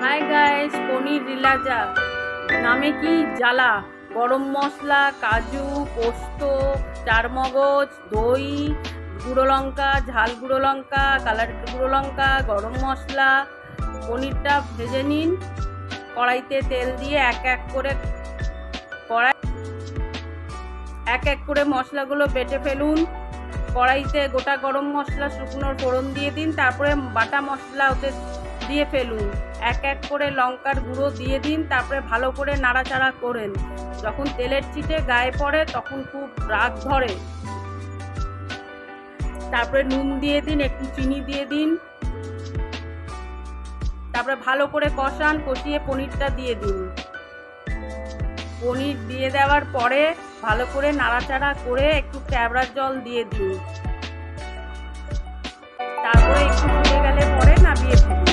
Hi guys, পনির রিলাজা নামে কি জ্বালা। গরম মশলা, কাজু, পোস্ত, চারমগজ, দই, গুঁড়ো লঙ্কা, ঝাল গুঁড়ো লঙ্কা, কালার গুঁড়ো লঙ্কা, গরম মশলা। পনিরটা ভেজে নিন। কড়াইতে তেল দিয়ে এক এক করে মশলাগুলো বেটে ফেলুন। কড়াইতে গোটা গরম মশলা শুকনো ফোড়ন দিয়ে দিন, তারপরে বাটা মশলা ওতে দিয়ে ফেলুন। এক করে লঙ্কার গুঁড়ো দিয়ে দিন, তারপরে ভালো করে নাড়াচাড়া করেন। যখন তেলের ছিটে গায়ে পড়ে তখন খুব রাগ ধরে। তারপরে নুন দিয়ে দিন, একটু চিনি দিয়ে দিন, তারপরে ভালো করে কষান। কষিয়ে পনিরটা দিয়ে দিন। পনির দিয়ে দেওয়ার পরে ভালো করে নাড়াচাড়া করে একটু ক্যাবড়ার জল দিয়ে দিন। তারপরে একটু ফুটে গেলে পরে নামিয়ে ফেলুন।